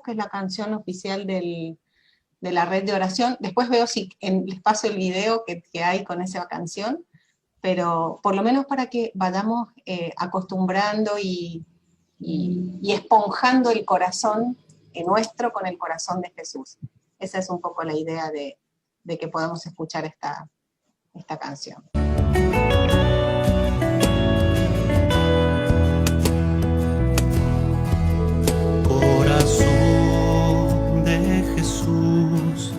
que es la canción oficial de la red de oración. Después veo si les paso el video que hay con esa canción, pero por lo menos para que vayamos acostumbrando y esponjando el corazón nuestro con el corazón de Jesús. Esa es un poco la idea de que podamos escuchar esta canción. Corazón de Jesús,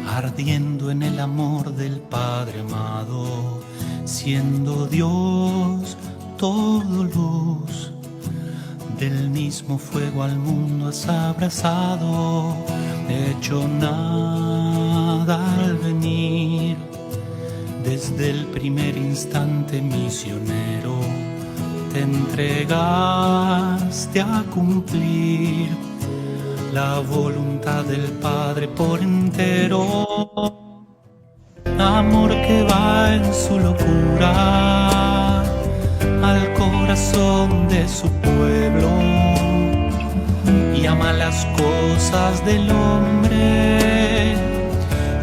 ardiendo en el amor del Padre amado, siendo Dios todo luz, del mismo fuego al mundo has abrazado, hecho nada al venir, desde el primer instante misionero, te entregaste a cumplir la voluntad del Padre por entero. Amor que va en su locura al corazón de su pueblo y ama las cosas del hombre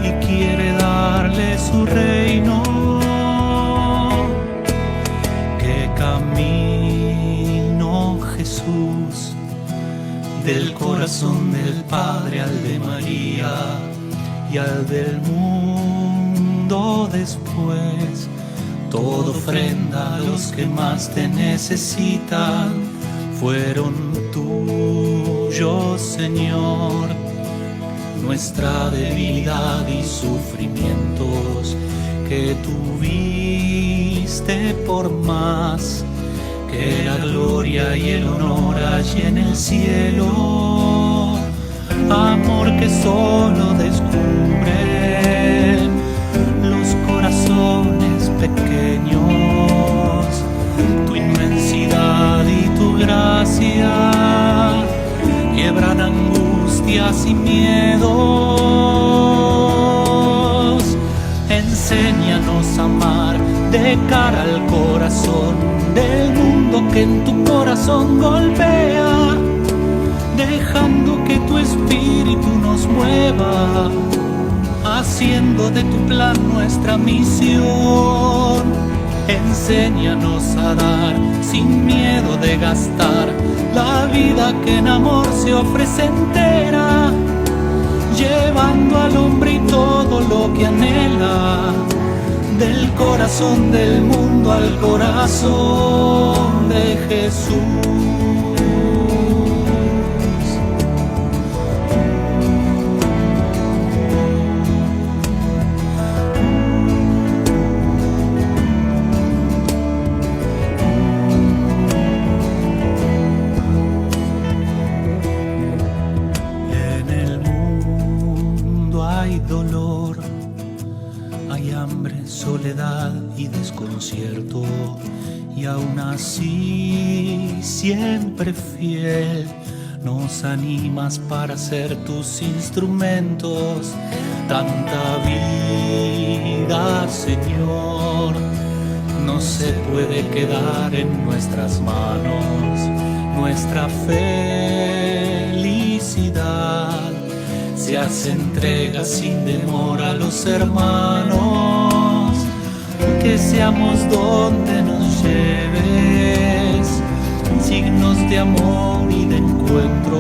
y quiere darle su reino. Qué camino, Jesús, del corazón del Padre al de María y al del mundo después. Toda ofrenda a los que más te necesitan fueron tuyos, Señor. Nuestra debilidad y sufrimientos que tuviste por más que la gloria y el honor allí en el cielo. Amor que solo descubre los corazones pequeños, tu inmensidad y tu gracia quiebran angustias y miedos. Enséñanos a amar de cara al corazón del mundo que en tu corazón golpea, dejando que tu espíritu nos mueva, haciendo de tu plan nuestra misión. Enséñanos a dar sin miedo de gastar la vida que en amor se ofrece entera, llevando al hombre y todo lo que anhela, del corazón del mundo al corazón de Jesús. Soledad y desconcierto, y aún así siempre fiel nos animas para ser tus instrumentos. Tanta vida, Señor, no se puede quedar en nuestras manos. Nuestra felicidad se hace entrega sin demora a los hermanos. Que seamos donde nos lleves, signos de amor y de encuentro,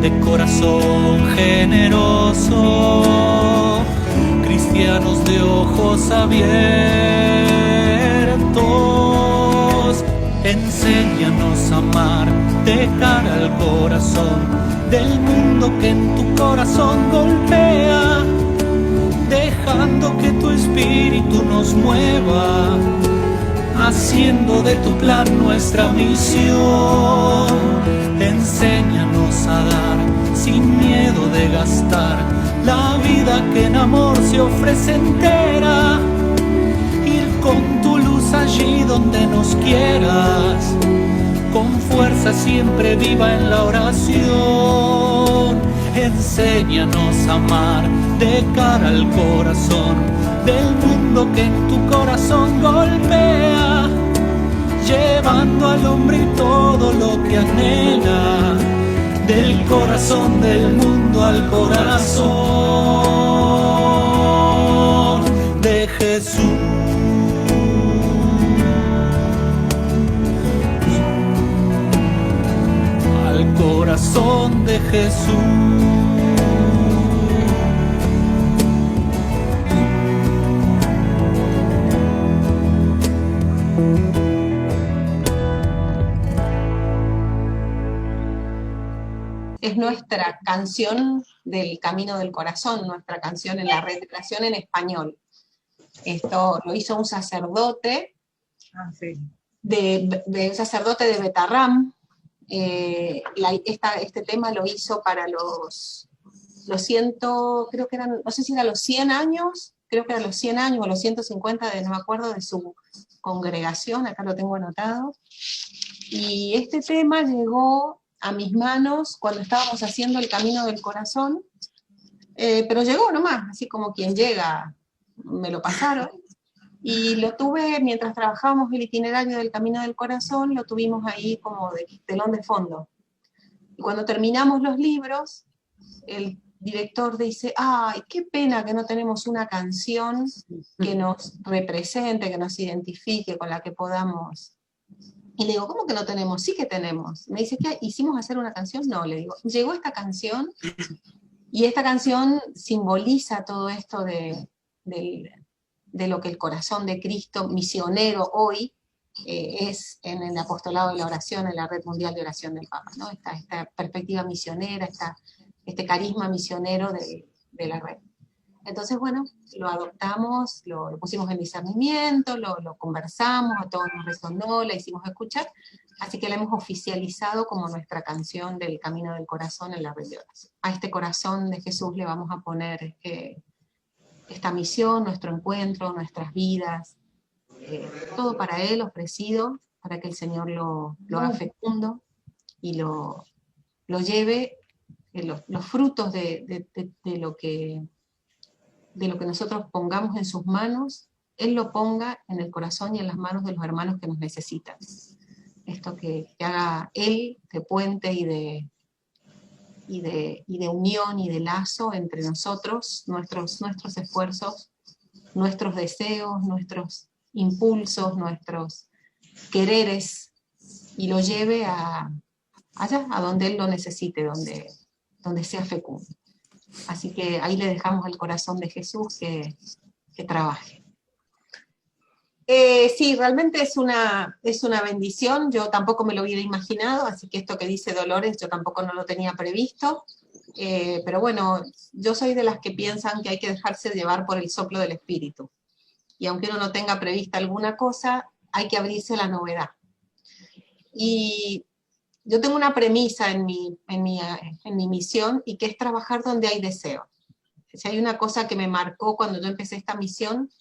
de corazón generoso, cristianos de ojos abiertos. Enséñanos a amar de cara al corazón del mundo que en tu corazón golpea, dejando que tu espíritu nos mueva, haciendo de tu plan nuestra misión. Enséñanos a dar sin miedo de gastar la vida que en amor se ofrece entera, ir con tu luz allí donde nos quieras, con fuerza siempre viva en la oración. Enséñanos a amar de cara al corazón del mundo que en tu corazón golpea, llevando al hombre todo lo que anhela, del corazón del mundo al corazón de Jesús. Al corazón de Jesús. Es nuestra canción del Camino del Corazón, nuestra canción en la red de creación en español. Esto lo hizo un sacerdote, un sacerdote de Betarrám. Este tema lo hizo para los 100, creo que eran, no sé si eran los 100 años, creo que eran los 100 años o los 150, no me acuerdo, de su congregación, acá lo tengo anotado. Y este tema llegó a mis manos cuando estábamos haciendo el Camino del Corazón, pero llegó nomás, así como quien llega, me lo pasaron, y lo tuve mientras trabajábamos el itinerario del Camino del Corazón, lo tuvimos ahí como de telón de fondo. Y cuando terminamos los libros, el director dice, ¡ay, qué pena que no tenemos una canción que nos represente, que nos identifique, con la que podamos... Y le digo, ¿cómo que no tenemos? Sí que tenemos. Me dice, ¿qué? ¿Hicimos hacer una canción? No, le digo, llegó esta canción, y esta canción simboliza todo esto de lo que el corazón de Cristo, misionero hoy, es en el apostolado de la oración, en la Red Mundial de Oración del Papa, ¿no? Esta perspectiva misionera, este carisma misionero de la red. Entonces, bueno, lo adoptamos, lo pusimos en discernimiento, lo conversamos, a todos nos resonó, la hicimos escuchar, así que la hemos oficializado como nuestra canción del Camino del Corazón en la red de oración. A este corazón de Jesús le vamos a poner esta misión, nuestro encuentro, nuestras vidas, todo para Él ofrecido, para que el Señor lo haga fecundo y lo lleve, los frutos de lo que nosotros pongamos en sus manos, Él lo ponga en el corazón y en las manos de los hermanos que nos necesitan. Esto que haga Él de puente y de unión y de lazo entre nosotros, nuestros esfuerzos, nuestros deseos, nuestros impulsos, nuestros quereres, y lo lleve allá, a donde Él lo necesite, donde sea fecundo. Así que ahí le dejamos el corazón de Jesús que trabaje. Sí, realmente es una bendición, yo tampoco me lo hubiera imaginado, así que esto que dice Dolores yo tampoco no lo tenía previsto, pero bueno, yo soy de las que piensan que hay que dejarse llevar por el soplo del Espíritu, y aunque uno no tenga prevista alguna cosa, hay que abrirse a la novedad. Y yo tengo una premisa en mi misión, y que es trabajar donde hay deseo. Si hay una cosa que me marcó cuando yo empecé esta misión,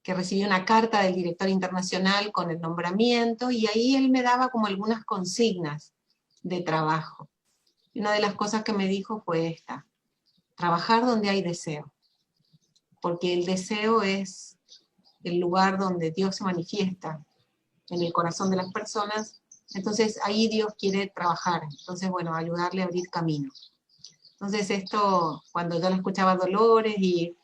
que recibí una carta del director internacional con el nombramiento, y ahí él me daba como algunas consignas de trabajo. Y una de las cosas que me dijo fue esta: trabajar donde hay deseo, porque el deseo es el lugar donde Dios se manifiesta en el corazón de las personas. Entonces ahí Dios quiere trabajar, entonces bueno, ayudarle a abrir camino. Entonces esto, cuando yo lo escuchaba a Dolores, y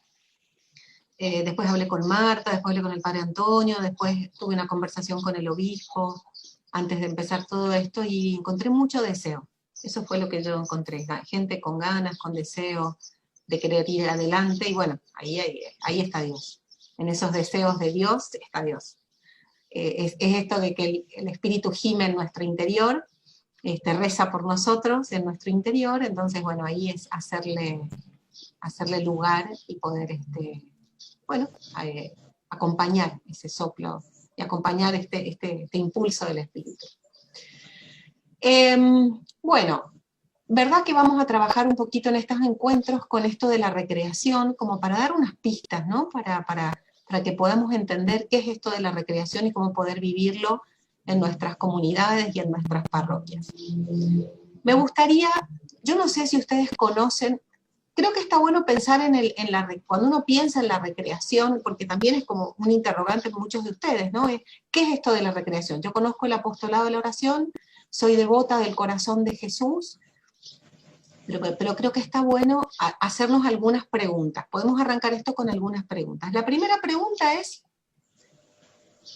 después hablé con Marta, después hablé con el padre Antonio, después tuve una conversación con el obispo, antes de empezar todo esto, y encontré mucho deseo. Eso fue lo que yo encontré, gente con ganas, con deseo de querer ir adelante, y bueno, ahí está Dios. En esos deseos de Dios está Dios. Es esto de que el Espíritu gime en nuestro interior, reza por nosotros en nuestro interior, entonces bueno, ahí es hacerle lugar y poder acompañar ese soplo y acompañar este impulso del Espíritu. Bueno, ¿verdad que vamos a trabajar un poquito en estos encuentros con esto de la recreación, como para dar unas pistas, ¿no? Para que podamos entender qué es esto de la recreación y cómo poder vivirlo en nuestras comunidades y en nuestras parroquias. Me gustaría, yo no sé si ustedes conocen, creo que está bueno pensar cuando uno piensa en la recreación, porque también es como un interrogante en muchos de ustedes, ¿no? ¿Qué es esto de la recreación? Yo conozco el apostolado de la oración, soy devota del corazón de Jesús, pero creo que está bueno hacernos algunas preguntas. Podemos arrancar esto con algunas preguntas. La primera pregunta es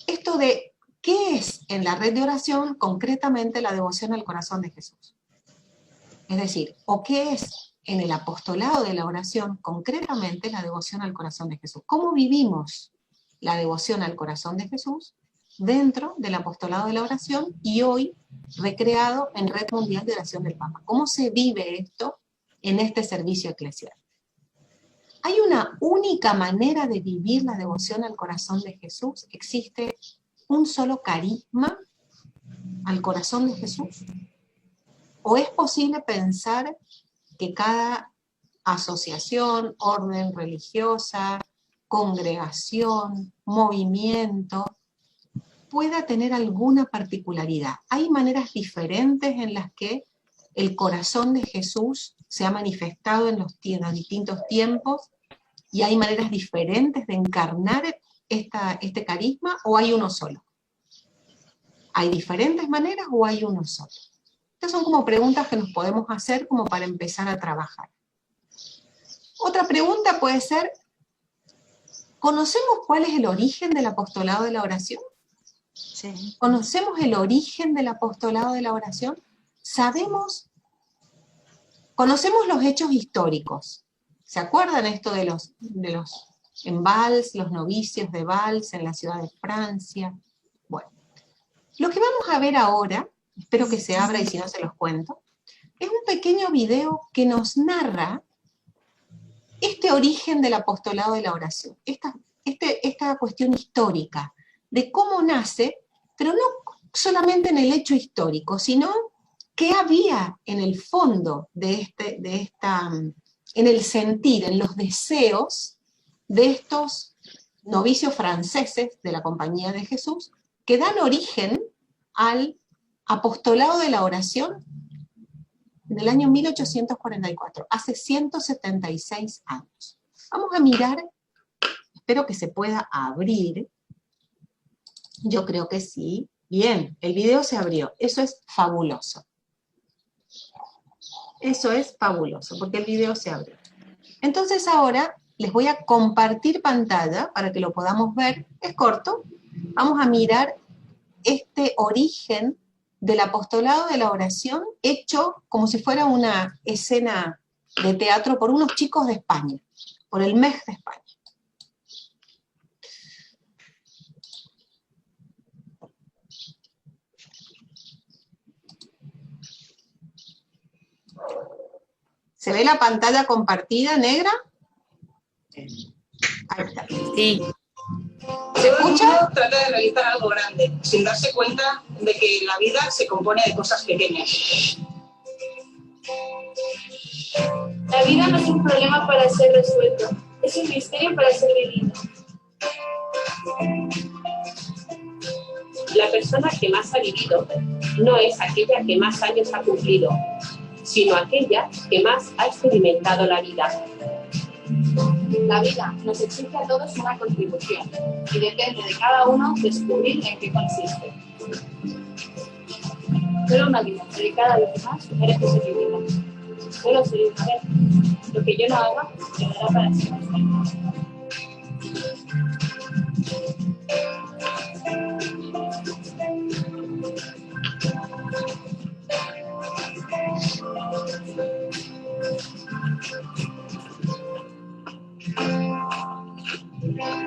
esto de ¿qué es en la red de oración concretamente la devoción al corazón de Jesús? Es decir, ¿o qué es en el apostolado de la oración concretamente la devoción al corazón de Jesús? ¿Cómo vivimos la devoción al corazón de Jesús dentro del apostolado de la oración y hoy recreado en Red Mundial de Oración del Papa? ¿Cómo se vive esto en este servicio eclesial? ¿Hay una única manera de vivir la devoción al corazón de Jesús? ¿Existe un solo carisma al corazón de Jesús? ¿O es posible pensar que cada asociación, orden religiosa, congregación, movimiento, pueda tener alguna particularidad? ¿Hay maneras diferentes en las que el corazón de Jesús se ha manifestado en los distintos tiempos y hay maneras diferentes de encarnar este carisma, o hay uno solo? ¿Hay diferentes maneras o hay uno solo? Estas son como preguntas que nos podemos hacer como para empezar a trabajar. Otra pregunta puede ser, ¿conocemos cuál es el origen del apostolado de la oración? Sí. ¿Conocemos el origen del apostolado de la oración? Conocemos los hechos históricos. ¿Se acuerdan esto de los en Valls, los novicios de Valls en la ciudad de Francia? Bueno, lo que vamos a ver ahora, espero que se abra y si no se los cuento, es un pequeño video que nos narra este origen del apostolado de la oración, esta cuestión histórica, de cómo nace, pero no solamente en el hecho histórico, sino qué había en el fondo en el sentir, en los deseos de estos novicios franceses de la Compañía de Jesús, que dan origen al apostolado de la oración en el año 1844, hace 176 años. Vamos a mirar, espero que se pueda abrir. Yo creo que sí. Bien, el video se abrió. Eso es fabuloso. Eso es fabuloso, porque el video se abrió. Entonces ahora les voy a compartir pantalla para que lo podamos ver. Es corto. Vamos a mirar este origen del apostolado de la oración hecho como si fuera una escena de teatro por unos chicos de España, por el MEG de España. ¿Se ve la pantalla compartida negra? Ahí está. Sí. ¿Se escucha? Trata de realizar algo grande, sin darse cuenta de que la vida se compone de cosas pequeñas. La vida no es un problema para ser resuelto, es un misterio para ser vivido. La persona que más ha vivido no es aquella que más años ha cumplido, sino aquella que más ha experimentado la vida. La vida nos exige a todos una contribución y depende de cada uno descubrir en qué consiste. Solo una vida dedicada a los demás merece ser vivida. Solo soy una vez. Lo que yo no haga quedará para siempre.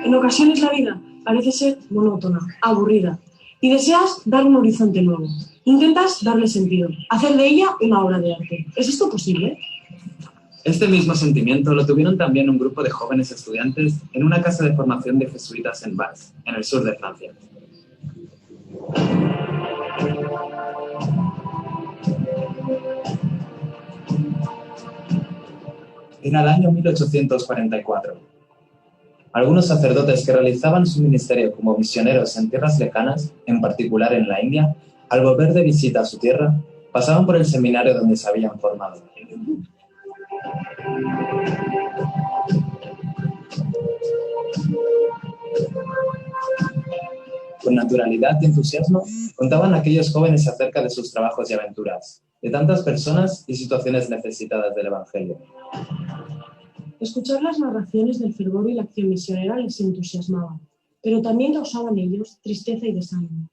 En ocasiones la vida parece ser monótona, aburrida, y deseas dar un horizonte nuevo. Intentas darle sentido, hacer de ella una obra de arte. ¿Es esto posible? Este mismo sentimiento lo tuvieron también un grupo de jóvenes estudiantes en una casa de formación de jesuitas en Valls, en el sur de Francia. Era el año 1844. Algunos sacerdotes que realizaban su ministerio como misioneros en tierras lejanas, en particular en la India, al volver de visita a su tierra, pasaban por el seminario donde se habían formado. Con naturalidad y entusiasmo contaban aquellos jóvenes acerca de sus trabajos y aventuras, de tantas personas y situaciones necesitadas del Evangelio. Escuchar las narraciones del fervor y la acción misionera les entusiasmaba, pero también causaban ellos tristeza y desánimo.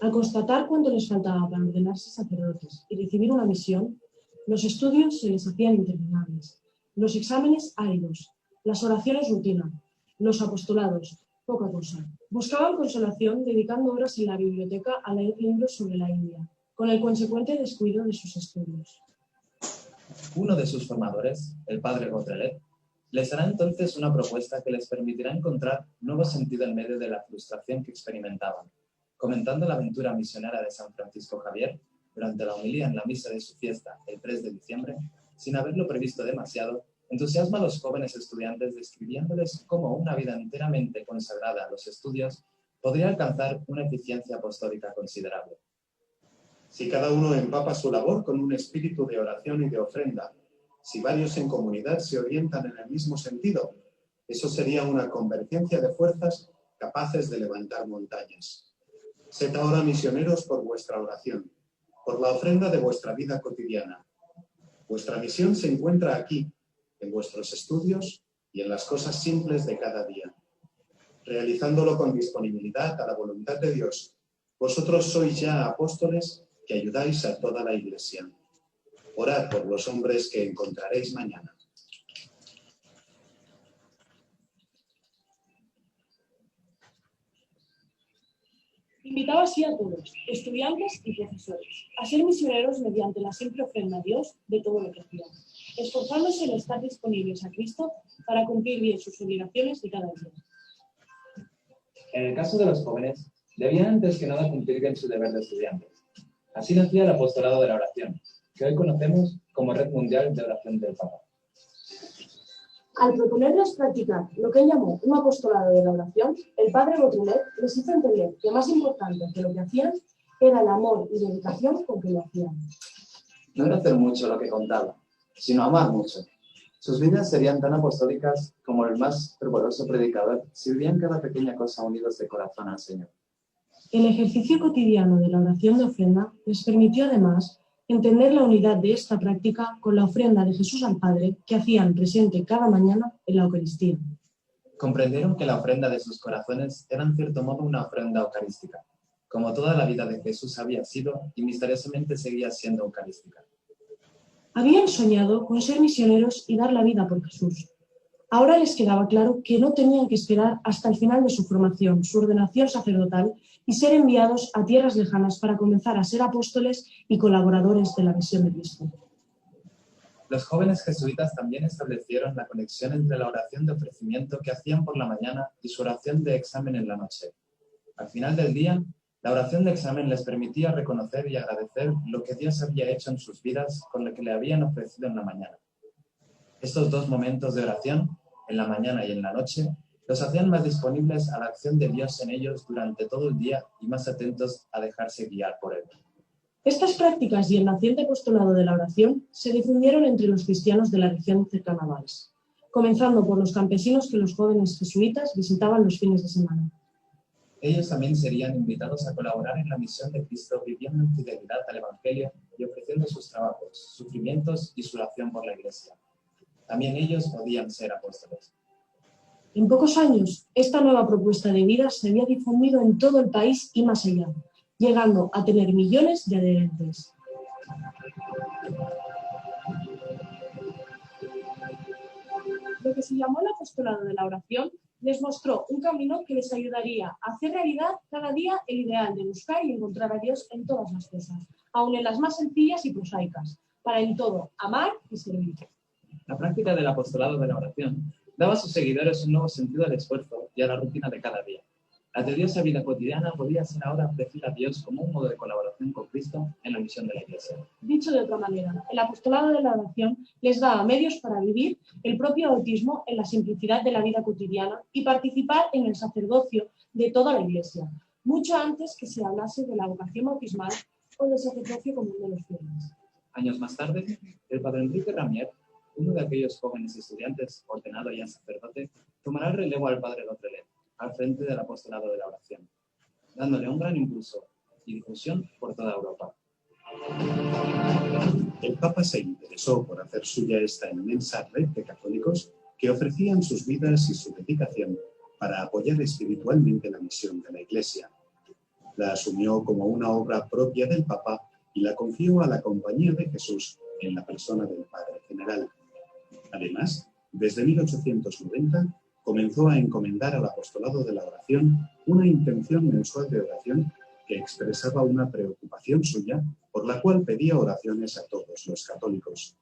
Al constatar cuánto les faltaba para ordenarse sacerdotes y recibir una misión, los estudios se les hacían interminables, los exámenes áridos, las oraciones rutina, los apostolados, poca cosa. Buscaban consolación dedicando horas en la biblioteca a leer libros sobre la India, con el consecuente descuido de sus estudios. Uno de sus formadores, el padre Baudrillard, les hará entonces una propuesta que les permitirá encontrar nuevo sentido en medio de la frustración que experimentaban. Comentando la aventura misionera de San Francisco Javier, durante la homilía en la misa de su fiesta, el 3 de diciembre, sin haberlo previsto demasiado, entusiasma a los jóvenes estudiantes describiéndoles cómo una vida enteramente consagrada a los estudios podría alcanzar una eficiencia apostólica considerable. Si cada uno empapa su labor con un espíritu de oración y de ofrenda, si varios en comunidad se orientan en el mismo sentido, eso sería una convergencia de fuerzas capaces de levantar montañas. Sed ahora misioneros por vuestra oración, por la ofrenda de vuestra vida cotidiana. Vuestra misión se encuentra aquí, en vuestros estudios y en las cosas simples de cada día. Realizándolo con disponibilidad a la voluntad de Dios, vosotros sois ya apóstoles que ayudáis a toda la Iglesia. Orad por los hombres que encontraréis mañana. Invitaba así a todos, estudiantes y profesores, a ser misioneros mediante la simple ofrenda a Dios de todo lo que hacían, esforzándose en estar disponibles a Cristo para cumplir bien sus obligaciones de cada día. En el caso de los jóvenes, debían antes que nada cumplir bien su deber de estudiantes. Así nacía el apostolado de la oración, que hoy conocemos como Red Mundial de Oración del Papa. Al proponerles practicar lo que él llamó un apostolado de la oración, el padre Baudrillard les hizo entender que más importante que lo que hacían era el amor y dedicación con que lo hacían. No era hacer mucho lo que contaba, sino amar mucho. Sus vidas serían tan apostólicas como el más fervoroso predicador si vivían cada pequeña cosa unidos de corazón al Señor. El ejercicio cotidiano de la oración de ofrenda les permitió además entender la unidad de esta práctica con la ofrenda de Jesús al Padre que hacían presente cada mañana en la Eucaristía. Comprendieron que la ofrenda de sus corazones era en cierto modo una ofrenda eucarística, como toda la vida de Jesús había sido y misteriosamente seguía siendo eucarística. Habían soñado con ser misioneros y dar la vida por Jesús. Ahora les quedaba claro que no tenían que esperar hasta el final de su formación, su ordenación sacerdotal, y ser enviados a tierras lejanas para comenzar a ser apóstoles y colaboradores de la misión de Cristo. Los jóvenes jesuitas también establecieron la conexión entre la oración de ofrecimiento que hacían por la mañana y su oración de examen en la noche. Al final del día, la oración de examen les permitía reconocer y agradecer lo que Dios había hecho en sus vidas con lo que le habían ofrecido en la mañana. Estos dos momentos de oración, en la mañana y en la noche, los hacían más disponibles a la acción de Dios en ellos durante todo el día y más atentos a dejarse guiar por Él. Estas prácticas y el naciente apostolado de la oración se difundieron entre los cristianos de la región cercana a Valls, comenzando por los campesinos que los jóvenes jesuitas visitaban los fines de semana. Ellos también serían invitados a colaborar en la misión de Cristo viviendo en fidelidad al Evangelio y ofreciendo sus trabajos, sufrimientos y su oración por la Iglesia. También ellos podían ser apóstoles. En pocos años, esta nueva propuesta de vida se había difundido en todo el país y más allá, llegando a tener millones de adherentes. Lo que se llamó el apostolado de la oración les mostró un camino que les ayudaría a hacer realidad cada día el ideal de buscar y encontrar a Dios en todas las cosas, aun en las más sencillas y prosaicas, para en todo amar y servir. La práctica del apostolado de la oración daba a sus seguidores un nuevo sentido al esfuerzo y a la rutina de cada día. La tediosa vida cotidiana podía ser ahora ofrecida a Dios como un modo de colaboración con Cristo en la misión de la Iglesia. Dicho de otra manera, el apostolado de la oración les daba medios para vivir el propio bautismo en la simplicidad de la vida cotidiana y participar en el sacerdocio de toda la Iglesia, mucho antes que se hablase de la vocación bautismal o del sacerdocio común de los fieles. Años más tarde, el padre Enrique Ramier, uno de aquellos jóvenes estudiantes, ordenado ya sacerdote, tomará el relevo al padre Baudrillard, al frente del apostolado de la oración, dándole un gran impulso y difusión por toda Europa. El Papa se interesó por hacer suya esta inmensa red de católicos que ofrecían sus vidas y su dedicación para apoyar espiritualmente la misión de la Iglesia. La asumió como una obra propia del Papa y la confió a la Compañía de Jesús en la persona del Padre General. Además, desde 1890 comenzó a encomendar al apostolado de la oración una intención mensual de oración que expresaba una preocupación suya por la cual pedía oraciones a todos los católicos.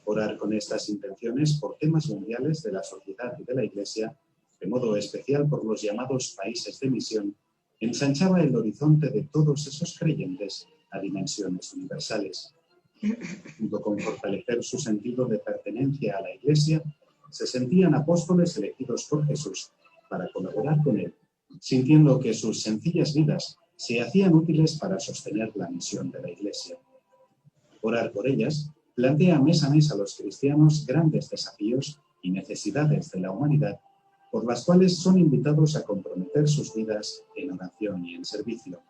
Orar con estas intenciones por temas mundiales de la sociedad y de la Iglesia, de modo especial por los llamados países de misión, ensanchaba el horizonte de todos esos creyentes a dimensiones universales. Junto con fortalecer su sentido de pertenencia a la Iglesia, se sentían apóstoles elegidos por Jesús para colaborar con él, sintiendo que sus sencillas vidas se hacían útiles para sostener la misión de la Iglesia. Orar por ellas plantea mes a mes a los cristianos grandes desafíos y necesidades de la humanidad, por las cuales son invitados a comprometer sus vidas en oración y en servicio.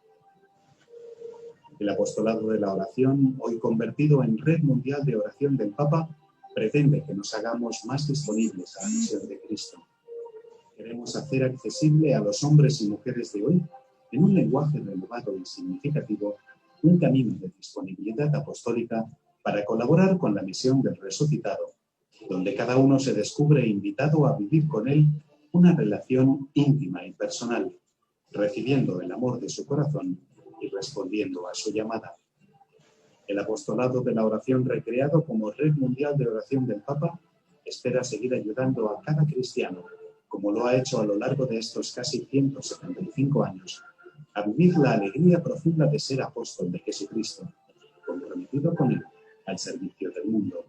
El apostolado de la oración, hoy convertido en red mundial de oración del Papa, pretende que nos hagamos más disponibles a la misión de Cristo. Queremos hacer accesible a los hombres y mujeres de hoy, en un lenguaje renovado y significativo, un camino de disponibilidad apostólica para colaborar con la misión del resucitado, donde cada uno se descubre invitado a vivir con él una relación íntima y personal, recibiendo el amor de su corazón y respondiendo a su llamada. El apostolado de la oración, recreado como red mundial de oración del Papa, espera seguir ayudando a cada cristiano, como lo ha hecho a lo largo de estos casi 175 años, a vivir la alegría profunda de ser apóstol de Jesucristo, comprometido con él al servicio del mundo.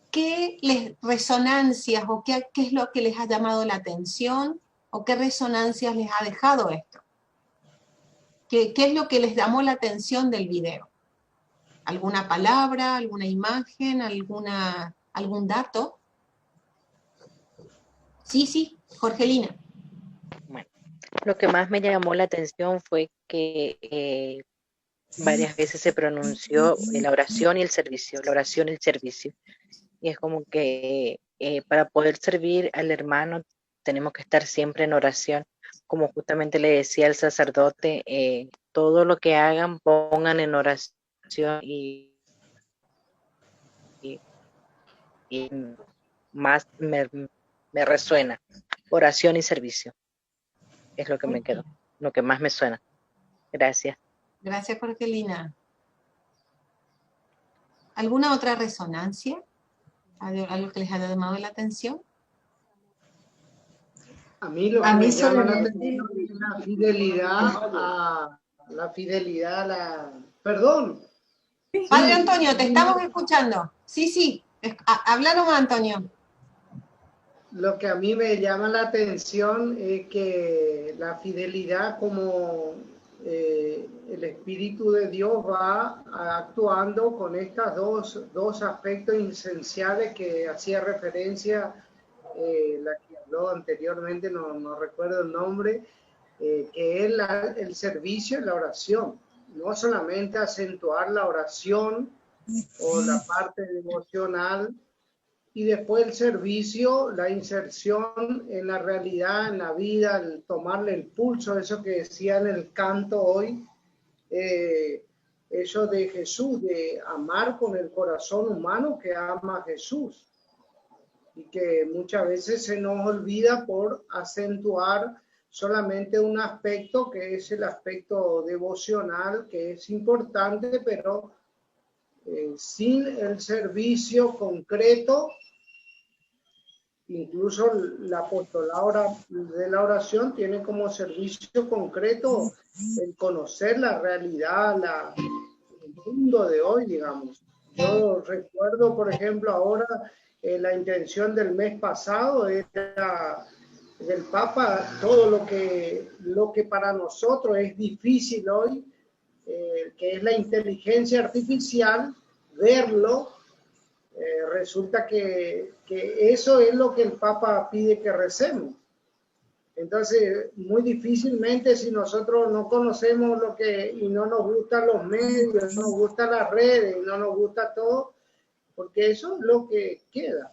¿Qué resonancias o qué es lo que les ha llamado la atención o qué resonancias les ha dejado esto? ¿Qué es lo que les llamó la atención del video? ¿Alguna palabra, alguna imagen, algún dato? Sí, Jorgelina. Bueno, lo que más me llamó la atención fue que varias veces se pronunció la oración y el servicio, la oración y el servicio. Y es como que para poder servir al hermano tenemos que estar siempre en oración. Como justamente le decía el sacerdote, todo lo que hagan pongan en oración y más me resuena. Oración y servicio. Es lo que me quedó, lo que más me suena. Gracias. Gracias, Jorgelina. ¿Alguna otra resonancia? ¿Algo que les haya llamado la atención? A mí lo que me llama la atención es la fidelidad a la... Perdón. Padre Antonio, te estamos escuchando. Sí, habla nomás, Antonio. Lo que a mí me llama la atención es que la fidelidad, como el Espíritu de Dios va actuando con estos dos aspectos esenciales que hacía referencia la que habló anteriormente, no recuerdo el nombre, que es el servicio y la oración. No solamente acentuar la oración o la parte devocional, y después el servicio, la inserción en la realidad, en la vida, el tomarle el pulso, eso que decía en el canto hoy, eso de Jesús, de amar con el corazón humano que ama a Jesús. Y que muchas veces se nos olvida por acentuar solamente un aspecto que es el aspecto devocional, que es importante, pero sin el servicio concreto, incluso la apostolado de la oración tiene como servicio concreto el conocer la realidad, el mundo de hoy, digamos. Yo recuerdo, por ejemplo, ahora la intención del mes pasado era del Papa, todo lo que para nosotros es difícil hoy, que es la inteligencia artificial, verlo, resulta que eso es lo que el Papa pide que recemos. Entonces, muy difícilmente, si nosotros no conocemos lo que, y no nos gustan los medios, no nos gustan las redes, y no nos gusta todo, porque eso es lo que queda.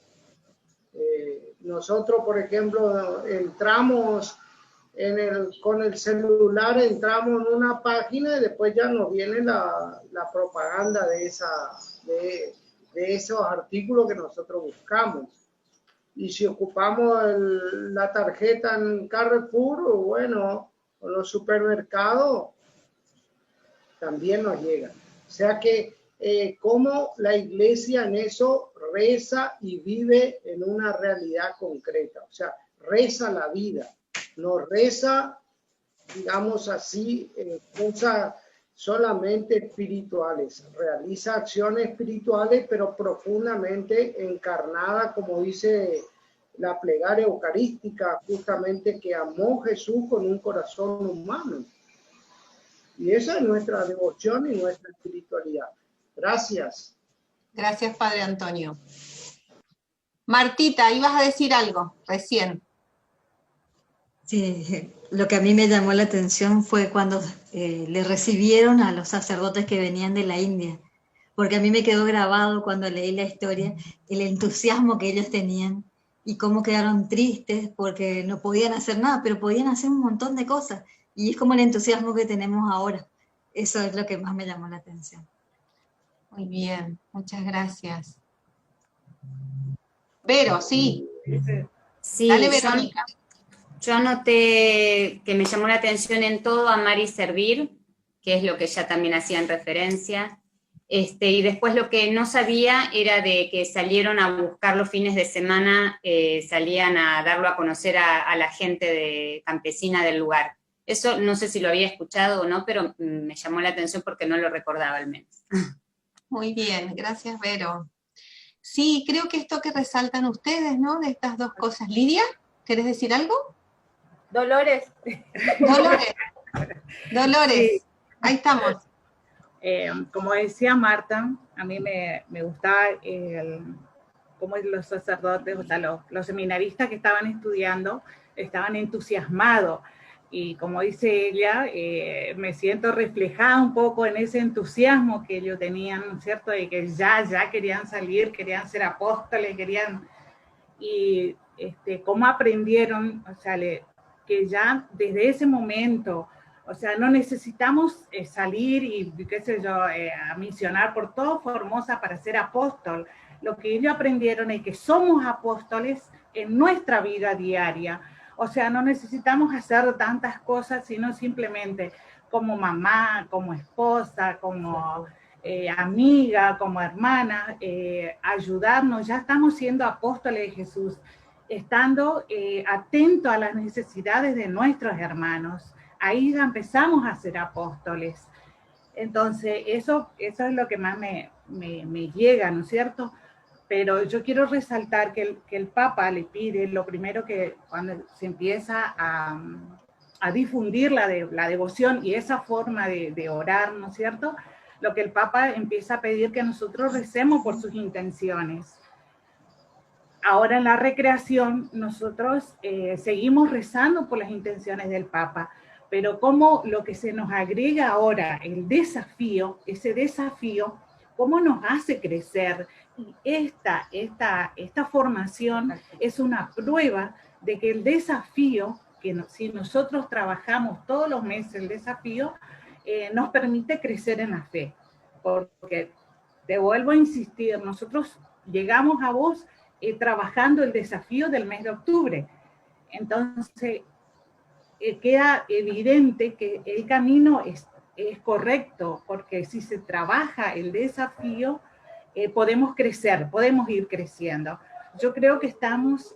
Nosotros, por ejemplo, entramos con el celular, entramos en una página y después ya nos viene la propaganda de esos artículos que nosotros buscamos. Y si ocupamos la tarjeta en Carrefour, o bueno, o los supermercados, también nos llega. O sea que cómo la iglesia en eso reza y vive en una realidad concreta. O sea, reza la vida, no reza, digamos así, cosas solamente espirituales. Realiza acciones espirituales, pero profundamente encarnada, como dice la plegaria eucarística, justamente que amó Jesús con un corazón humano. Y esa es nuestra devoción y nuestra espiritualidad. Gracias. Gracias, Padre Antonio. Martita, ibas a decir algo recién. Sí, lo que a mí me llamó la atención fue cuando le recibieron a los sacerdotes que venían de la India, porque a mí me quedó grabado cuando leí la historia el entusiasmo que ellos tenían y cómo quedaron tristes porque no podían hacer nada, pero podían hacer un montón de cosas, y es como el entusiasmo que tenemos ahora. Eso es lo que más me llamó la atención. Muy bien, muchas gracias. Vero, sí. Sí, dale, Verónica. Yo anoté que me llamó la atención en todo amar y servir, que es lo que ya también hacían referencia. Y después lo que no sabía era de que salieron a buscar los fines de semana, salían a darlo a conocer a la gente campesina del lugar. Eso no sé si lo había escuchado o no, pero me llamó la atención porque no lo recordaba al menos. Muy bien, gracias, Vero. Sí, creo que esto que resaltan ustedes, ¿no? De estas dos cosas. Lidia, ¿querés decir algo? Dolores. Dolores, sí. Ahí estamos. Como decía Marta, a mí me gustaba cómo los sacerdotes, o sea, los seminaristas que estaban estudiando, estaban entusiasmados. Y como dice ella, me siento reflejada un poco en ese entusiasmo que ellos tenían, ¿no es cierto? De que ya querían salir, querían ser apóstoles, y cómo aprendieron, o sea, que ya desde ese momento, o sea, no necesitamos salir y, qué sé yo, a misionar por todo Formosa para ser apóstol. Lo que ellos aprendieron es que somos apóstoles en nuestra vida diaria. O sea, no necesitamos hacer tantas cosas, sino simplemente como mamá, como esposa, como amiga, como hermana, ayudarnos. Ya estamos siendo apóstoles de Jesús, estando atentos a las necesidades de nuestros hermanos. Ahí ya empezamos a ser apóstoles. Entonces, eso es lo que más me llega, ¿no es cierto? Pero yo quiero resaltar que el Papa le pide, lo primero que cuando se empieza a difundir la devoción y esa forma de orar, ¿no es cierto? Lo que el Papa empieza a pedir que nosotros recemos por sus intenciones. Ahora en la recreación nosotros seguimos rezando por las intenciones del Papa, pero como lo que se nos agrega ahora, el desafío, ese desafío, cómo nos hace crecer. Y esta formación es una prueba de que el desafío, si nosotros trabajamos todos los meses el desafío, nos permite crecer en la fe. Porque, te vuelvo a insistir, nosotros llegamos a vos trabajando el desafío del mes de octubre. Entonces, queda evidente que el camino es correcto, porque si se trabaja el desafío, podemos crecer, podemos ir creciendo. Yo creo que estamos,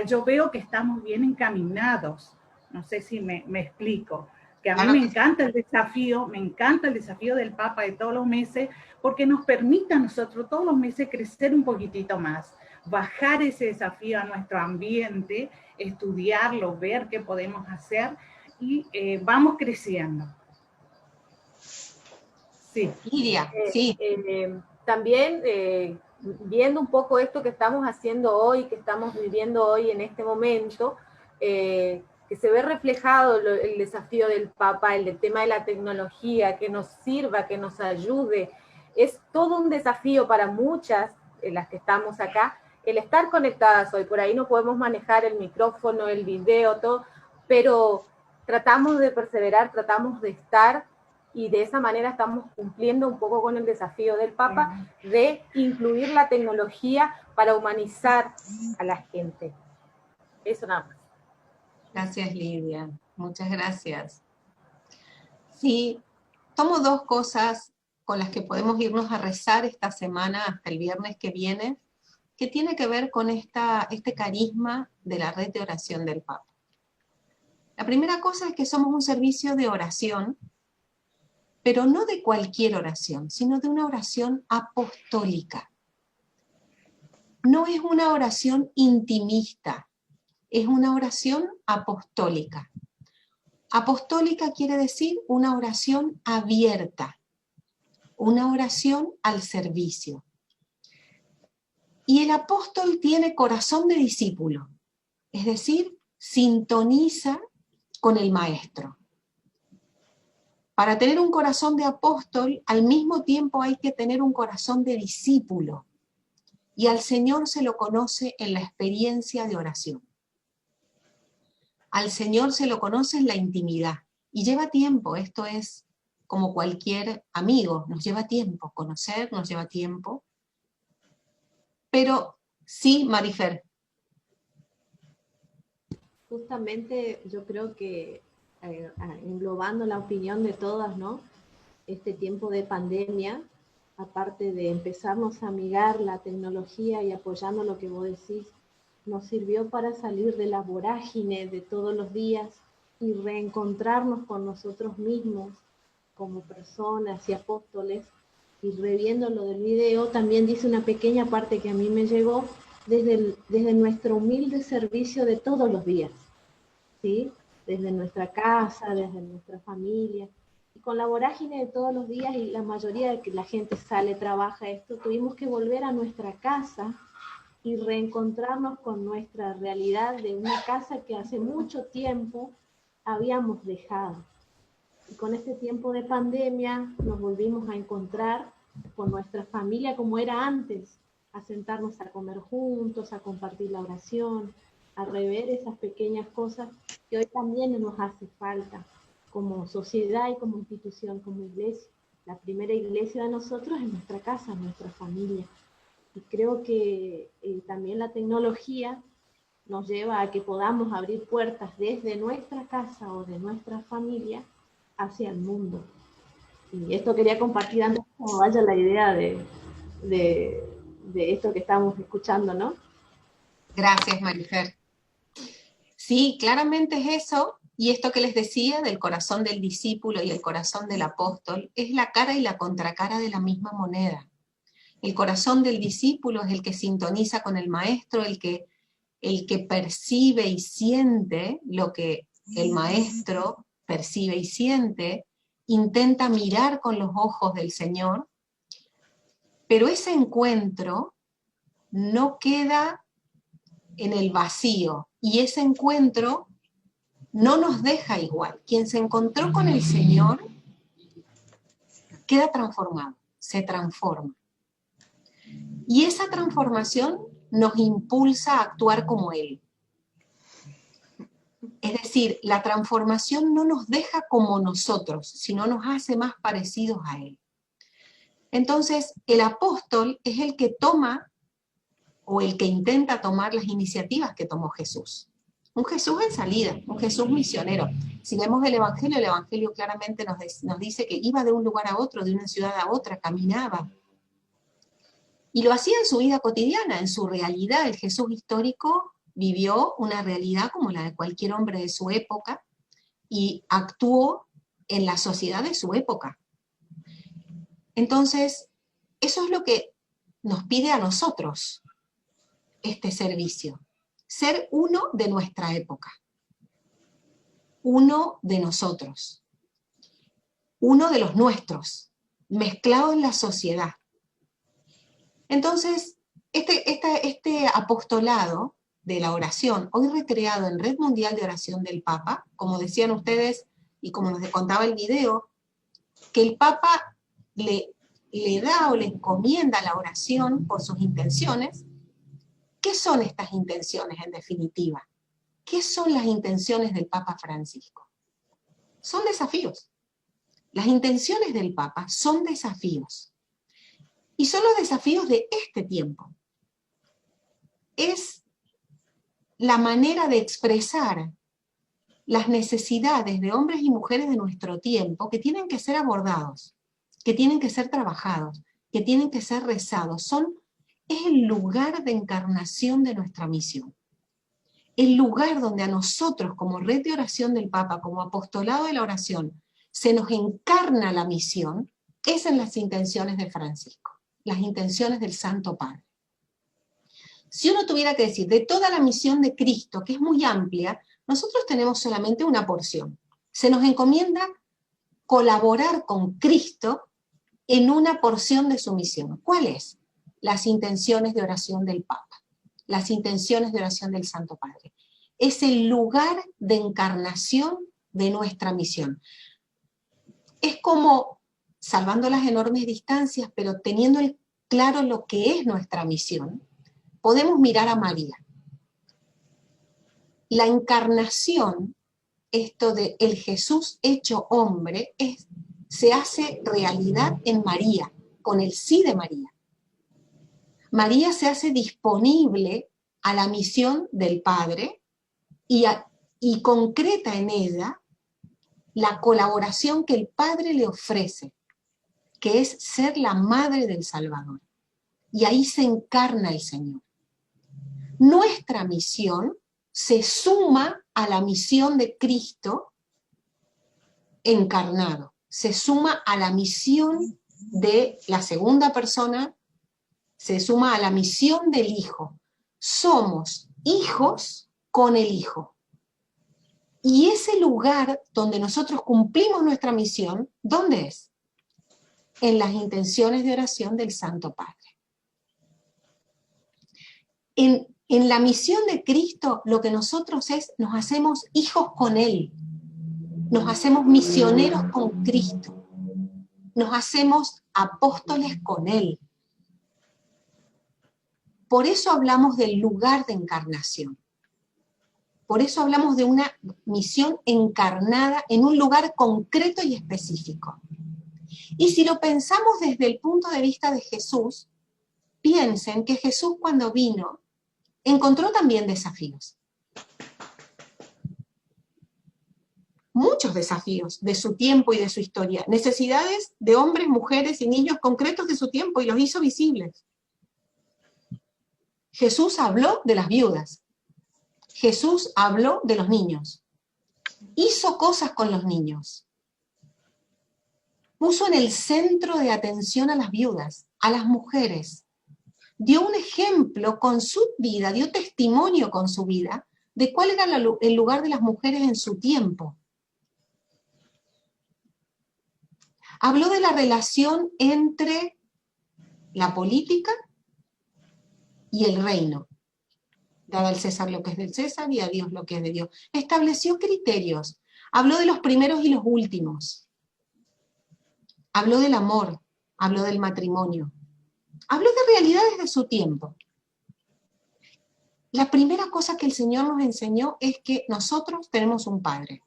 yo veo que estamos bien encaminados. No sé si me explico. Que a mí me encanta el desafío del Papa de todos los meses, porque nos permite a nosotros todos los meses crecer un poquitito más, bajar ese desafío a nuestro ambiente, estudiarlo, ver qué podemos hacer, y vamos creciendo. Sí. Lidia, sí. También viendo un poco esto que estamos haciendo hoy, que estamos viviendo hoy en este momento, que se ve reflejado el desafío del Papa, el tema de la tecnología, que nos sirva, que nos ayude. Es todo un desafío para muchas, las que estamos acá, el estar conectadas hoy. Por ahí no podemos manejar el micrófono, el video, todo, pero tratamos de perseverar, tratamos de estar, y de esa manera estamos cumpliendo un poco con el desafío del Papa de incluir la tecnología para humanizar a la gente. Eso nada más. Gracias, Lidia. Muchas gracias. Sí, tomo dos cosas con las que podemos irnos a rezar esta semana hasta el viernes que viene, que tiene que ver con este carisma de la red de oración del Papa. La primera cosa es que somos un servicio de oración, pero no de cualquier oración, sino de una oración apostólica. No es una oración intimista, es una oración apostólica. Apostólica quiere decir una oración abierta, una oración al servicio. Y el apóstol tiene corazón de discípulo, es decir, sintoniza con el maestro. Para tener un corazón de apóstol, al mismo tiempo hay que tener un corazón de discípulo. Y al Señor se lo conoce en la experiencia de oración. Al Señor se lo conoce en la intimidad. Y lleva tiempo, esto es como cualquier amigo, nos lleva tiempo, conocer nos lleva tiempo. Pero sí, Marifer. Justamente yo creo que englobando la opinión de todas, ¿no? Este tiempo de pandemia, aparte de empezarnos a amigar la tecnología y apoyando lo que vos decís, nos sirvió para salir de la vorágine de todos los días y reencontrarnos con nosotros mismos como personas y apóstoles. Y reviendo lo del video, también dice una pequeña parte que a mí me llegó desde nuestro humilde servicio de todos los días, ¿sí? Desde nuestra casa, desde nuestra familia, y con la vorágine de todos los días, y la mayoría de que la gente sale, trabaja esto, tuvimos que volver a nuestra casa y reencontrarnos con nuestra realidad de una casa que hace mucho tiempo habíamos dejado. Y con este tiempo de pandemia nos volvimos a encontrar con nuestra familia como era antes, a sentarnos a comer juntos, a compartir la oración, a rever esas pequeñas cosas que hoy también nos hace falta como sociedad y como institución, como iglesia. La primera iglesia de nosotros es nuestra casa, nuestra familia. Y creo que también la tecnología nos lleva a que podamos abrir puertas desde nuestra casa o de nuestra familia hacia el mundo. Y esto quería compartir antes de que vaya la idea de esto que estamos escuchando, ¿no? Gracias, Marifer. Sí, claramente es eso, y esto que les decía del corazón del discípulo y el corazón del apóstol, es la cara y la contracara de la misma moneda. El corazón del discípulo es el que sintoniza con el maestro, el que percibe y siente lo que el maestro percibe y siente, intenta mirar con los ojos del Señor, pero ese encuentro no queda en el vacío, y ese encuentro no nos deja igual. Quien se encontró con el Señor queda transformado, se transforma. Y esa transformación nos impulsa a actuar como Él. Es decir, la transformación no nos deja como nosotros, sino nos hace más parecidos a Él. Entonces, el apóstol es el que toma o el que intenta tomar las iniciativas que tomó Jesús. Un Jesús en salida, un Jesús misionero. Si vemos el Evangelio claramente nos dice que iba de un lugar a otro, de una ciudad a otra, caminaba. Y lo hacía en su vida cotidiana, en su realidad. El Jesús histórico vivió una realidad como la de cualquier hombre de su época y actuó en la sociedad de su época. Entonces, eso es lo que nos pide a nosotros este servicio. Ser uno de nuestra época. Uno de nosotros. Uno de los nuestros. mezclado en la sociedad. Entonces, este apostolado de la oración, hoy recreado en Red Mundial de Oración del Papa, como decían ustedes y como nos contaba el video, que el Papa le da o le encomienda la oración por sus intenciones. ¿Qué son estas intenciones en definitiva? ¿Qué son las intenciones del Papa Francisco? Son desafíos. Las intenciones del Papa son desafíos. Y son los desafíos de este tiempo. Es la manera de expresar las necesidades de hombres y mujeres de nuestro tiempo que tienen que ser abordados, que tienen que ser trabajados, que tienen que ser rezados. Es el lugar de encarnación de nuestra misión. El lugar donde a nosotros, como Red de Oración del Papa, como apostolado de la oración, se nos encarna la misión, es en las intenciones de Francisco, las intenciones del Santo Padre. Si uno tuviera que decir, de toda la misión de Cristo, que es muy amplia, nosotros tenemos solamente una porción. Se nos encomienda colaborar con Cristo en una porción de su misión. ¿Cuál es? Las intenciones de oración del Papa, las intenciones de oración del Santo Padre. Es el lugar de encarnación de nuestra misión. Es como, salvando las enormes distancias, pero teniendo claro lo que es nuestra misión, podemos mirar a María. La encarnación, esto de el Jesús hecho hombre, se hace realidad en María, con el sí de María. María se hace disponible a la misión del Padre y concreta en ella la colaboración que el Padre le ofrece, que es ser la madre del Salvador. Y ahí se encarna el Señor. Nuestra misión se suma a la misión de Cristo encarnado, se suma a la misión de la segunda persona, se suma a la misión del Hijo. Somos hijos con el Hijo. Y ese lugar donde nosotros cumplimos nuestra misión, ¿dónde es? En las intenciones de oración del Santo Padre. En la misión de Cristo, lo que nosotros nos hacemos hijos con Él, nos hacemos misioneros con Cristo, nos hacemos apóstoles con Él. Por eso hablamos del lugar de encarnación. Por eso hablamos de una misión encarnada en un lugar concreto y específico. Y si lo pensamos desde el punto de vista de Jesús, piensen que Jesús cuando vino encontró también desafíos. Muchos desafíos de su tiempo y de su historia. Necesidades de hombres, mujeres y niños concretos de su tiempo y los hizo visibles. Jesús habló de las viudas. Jesús habló de los niños. Hizo cosas con los niños. Puso en el centro de atención a las viudas, a las mujeres. Dio un ejemplo con su vida, dio testimonio con su vida de cuál era el lugar de las mujeres en su tiempo. Habló de la relación entre la política y el reino. Daba al César lo que es del César y a Dios lo que es de Dios. Estableció criterios. Habló de los primeros y los últimos. Habló del amor. Habló del matrimonio. Habló de realidades de su tiempo. La primera cosa que el Señor nos enseñó es que nosotros tenemos un Padre.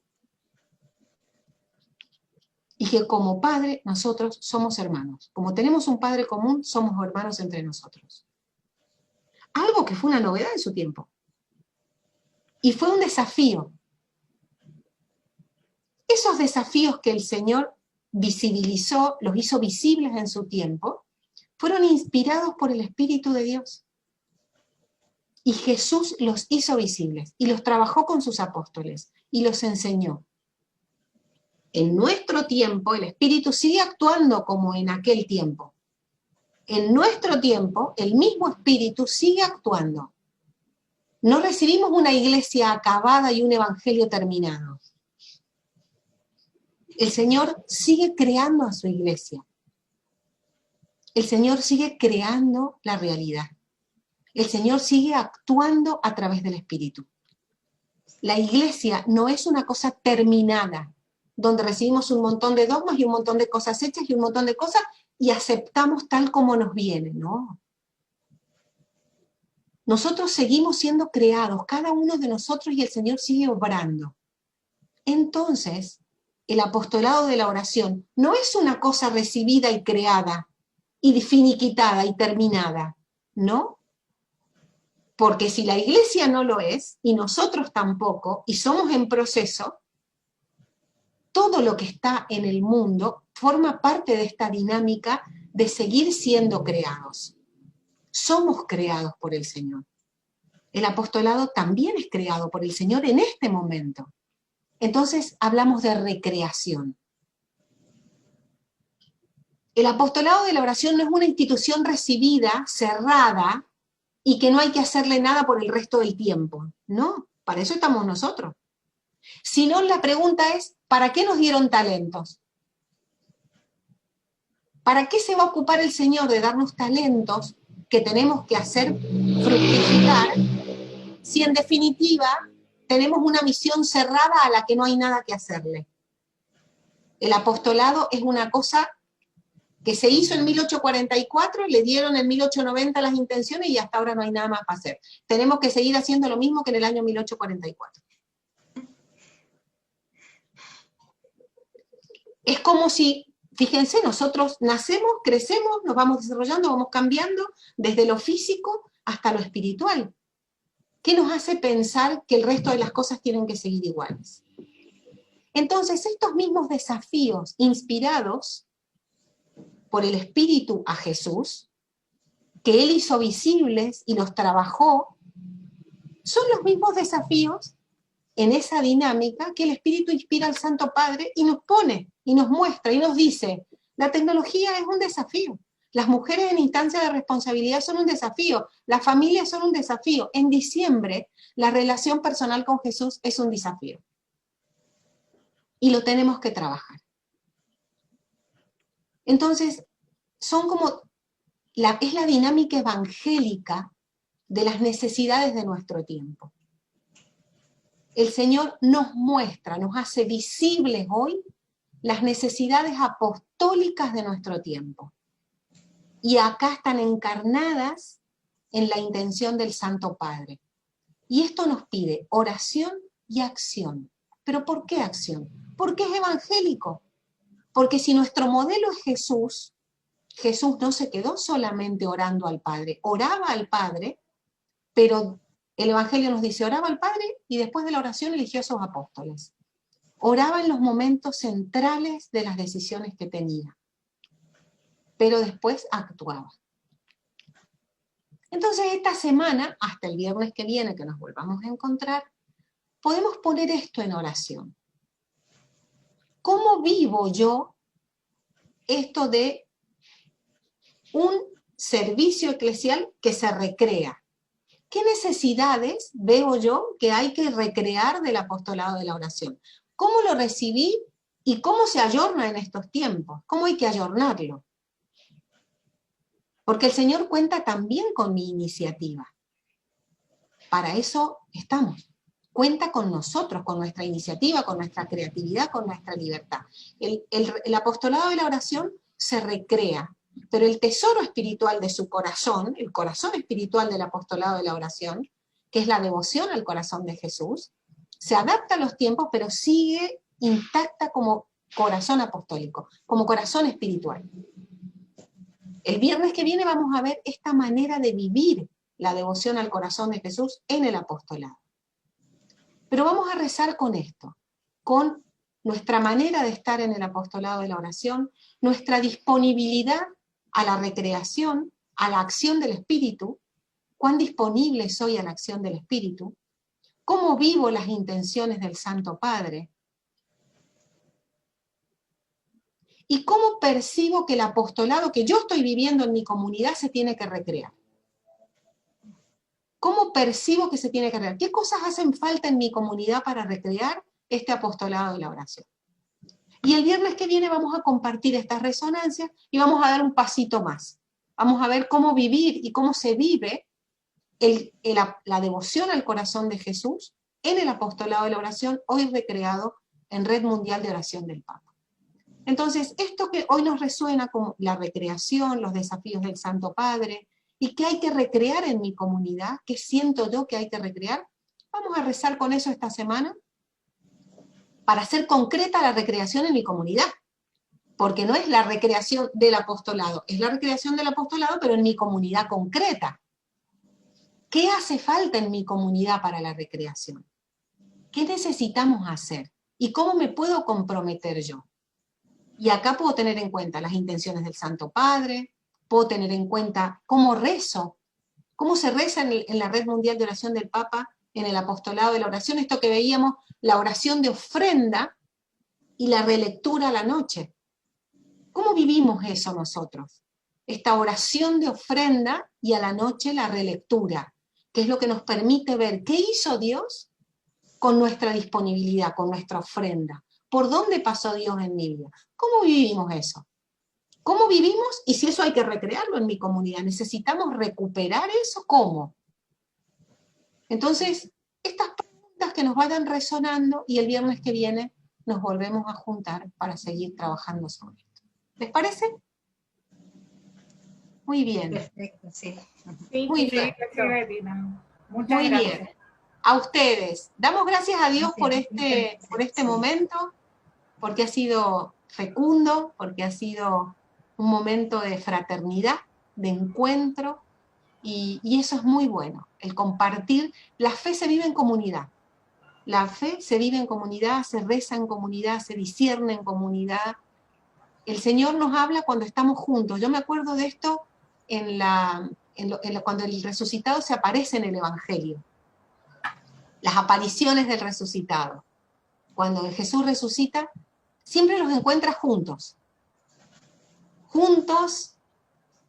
Y que como Padre nosotros somos hermanos. Como tenemos un Padre común, somos hermanos entre nosotros. Algo que fue una novedad en su tiempo. Y fue un desafío. Esos desafíos que el Señor visibilizó, los hizo visibles en su tiempo, fueron inspirados por el Espíritu de Dios. Y Jesús los hizo visibles y los trabajó con sus apóstoles y los enseñó. En nuestro tiempo el Espíritu sigue actuando como en aquel tiempo. En nuestro tiempo el mismo Espíritu sigue actuando. No recibimos una iglesia acabada y un evangelio terminado. El Señor sigue creando a su iglesia. el Señor sigue creando la realidad. El Señor sigue actuando a través del Espíritu. La iglesia no es una cosa terminada, donde recibimos un montón de dogmas y un montón de cosas hechas y un montón de cosas y aceptamos tal como nos viene, ¿no? Nosotros seguimos siendo creados, cada uno de nosotros, y el Señor sigue obrando. Entonces, el apostolado de la oración no es una cosa recibida y creada y finiquitada y terminada, ¿no? Porque si la iglesia no lo es, y nosotros tampoco, y somos en proceso, todo lo que está en el mundo forma parte de esta dinámica de seguir siendo creados. Somos creados por el Señor. El apostolado también es creado por el Señor en este momento. Entonces hablamos de recreación. El apostolado de la oración no es una institución recibida, cerrada, y que no hay que hacerle nada por el resto del tiempo. No, para eso estamos nosotros. Sino la pregunta es, ¿para qué nos dieron talentos? ¿Para qué se va a ocupar el Señor de darnos talentos que tenemos que hacer fructificar si en definitiva tenemos una misión cerrada a la que no hay nada que hacerle? El apostolado es una cosa que se hizo en 1844, le dieron en 1890 las intenciones y hasta ahora no hay nada más para hacer. Tenemos que seguir haciendo lo mismo que en el año 1844. Es como si, fíjense, nosotros nacemos, crecemos, nos vamos desarrollando, vamos cambiando desde lo físico hasta lo espiritual. ¿Qué nos hace pensar que el resto de las cosas tienen que seguir iguales? Entonces, estos mismos desafíos inspirados por el Espíritu a Jesús, que Él hizo visibles y los trabajó, son los mismos desafíos en esa dinámica que el Espíritu inspira al Santo Padre y nos pone, y nos muestra, y nos dice, la tecnología es un desafío, las mujeres en instancia de responsabilidad son un desafío, las familias son un desafío. En diciembre, la relación personal con Jesús es un desafío. Y lo tenemos que trabajar. Entonces, son como, es la dinámica evangélica de las necesidades de nuestro tiempo. El Señor nos muestra, nos hace visibles hoy las necesidades apostólicas de nuestro tiempo. Y acá están encarnadas en la intención del Santo Padre. Y esto nos pide oración y acción. ¿Pero por qué acción? Porque es evangélico. Porque si nuestro modelo es Jesús, Jesús no se quedó solamente orando al Padre, oraba al Padre, pero el Evangelio nos dice, oraba al Padre y después de la oración eligió a sus apóstoles. Oraba en los momentos centrales de las decisiones que tenía, pero después actuaba. Entonces esta semana, hasta el viernes que viene que nos volvamos a encontrar, podemos poner esto en oración. ¿Cómo vivo yo esto de un servicio eclesial que se recrea? ¿Qué necesidades veo yo que hay que recrear del apostolado de la oración? ¿Cómo lo recibí y cómo se ayorna en estos tiempos? ¿Cómo hay que ayornarlo? Porque el Señor cuenta también con mi iniciativa. Para eso estamos. Cuenta con nosotros, con nuestra iniciativa, con nuestra creatividad, con nuestra libertad. El apostolado de la oración se recrea, pero el tesoro espiritual de su corazón, el corazón espiritual del apostolado de la oración, que es la devoción al corazón de Jesús, se adapta a los tiempos, pero sigue intacta como corazón apostólico, como corazón espiritual. El viernes que viene vamos a ver esta manera de vivir la devoción al corazón de Jesús en el apostolado. Pero vamos a rezar con esto, con nuestra manera de estar en el apostolado de la oración, nuestra disponibilidad a la recreación, a la acción del Espíritu, cuán disponible soy a la acción del Espíritu, cómo vivo las intenciones del Santo Padre, y cómo percibo que el apostolado que yo estoy viviendo en mi comunidad se tiene que recrear. ¿Cómo percibo que se tiene que recrear? ¿Qué cosas hacen falta en mi comunidad para recrear este apostolado de la oración? Y el viernes que viene vamos a compartir estas resonancias y vamos a dar un pasito más. Vamos a ver cómo vivir y cómo se vive la devoción al corazón de Jesús en el apostolado de la oración, hoy recreado en Red Mundial de Oración del Papa. Entonces, esto que hoy nos resuena como la recreación, los desafíos del Santo Padre, y qué hay que recrear en mi comunidad, qué siento yo que hay que recrear, vamos a rezar con eso esta semana, para hacer concreta la recreación en mi comunidad, porque no es la recreación del apostolado, es la recreación del apostolado, pero en mi comunidad concreta. ¿Qué hace falta en mi comunidad para la recreación? ¿Qué necesitamos hacer? ¿Y cómo me puedo comprometer yo? Y acá puedo tener en cuenta las intenciones del Santo Padre, puedo tener en cuenta cómo rezo, cómo se reza en la Red Mundial de Oración del Papa, en el apostolado de la oración, esto que veíamos, la oración de ofrenda y la relectura a la noche. ¿Cómo vivimos eso nosotros? Esta oración de ofrenda y a la noche la relectura, que es lo que nos permite ver qué hizo Dios con nuestra disponibilidad, con nuestra ofrenda. ¿Por dónde pasó Dios en mi vida? ¿Cómo vivimos eso? ¿Cómo vivimos? Y si eso hay que recrearlo en mi comunidad, ¿necesitamos recuperar eso? ¿Cómo? Entonces, estas preguntas que nos vayan resonando y el viernes que viene nos volvemos a juntar para seguir trabajando sobre esto. ¿Les parece? Muy bien. Perfecto, sí. Muy bien. Muchas Muy gracias. bien. A ustedes. Damos gracias a Dios por este momento, porque ha sido fecundo, porque ha sido un momento de fraternidad, de encuentro, y eso es muy bueno, el compartir. La fe se vive en comunidad. La fe se vive en comunidad, se reza en comunidad, se discierne en comunidad. El Señor nos habla cuando estamos juntos. Yo me acuerdo de esto cuando el resucitado se aparece en el Evangelio. Las apariciones del resucitado. Cuando Jesús resucita, siempre los encuentra juntos. Juntos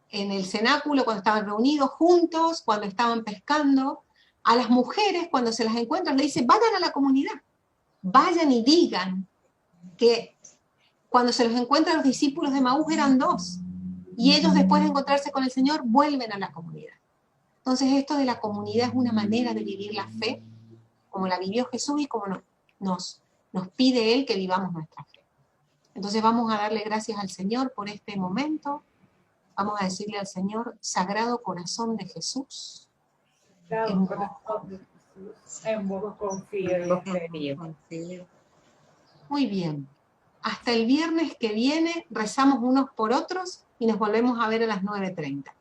en el cenáculo cuando estaban reunidos, juntos cuando estaban pescando. A las mujeres cuando se las encuentran le dice, vayan a la comunidad, vayan y digan que cuando se los encuentran los discípulos de Maús eran 2, y ellos después de encontrarse con el Señor vuelven a la comunidad. Entonces esto de la comunidad es una manera de vivir la fe, como la vivió Jesús y como nos pide Él que vivamos nuestra fe. Entonces vamos a darle gracias al Señor por este momento, vamos a decirle al Señor, Sagrado Corazón de Jesús, En vos confío y espero. Muy bien. Hasta el viernes que viene rezamos unos por otros y nos volvemos a ver a las 9:30.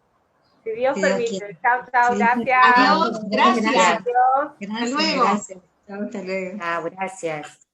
Si Dios permite. Chao, chao, gracias. Adiós, gracias. Adiós. Hasta luego. Gracias. Chao, hasta luego. Ah, gracias.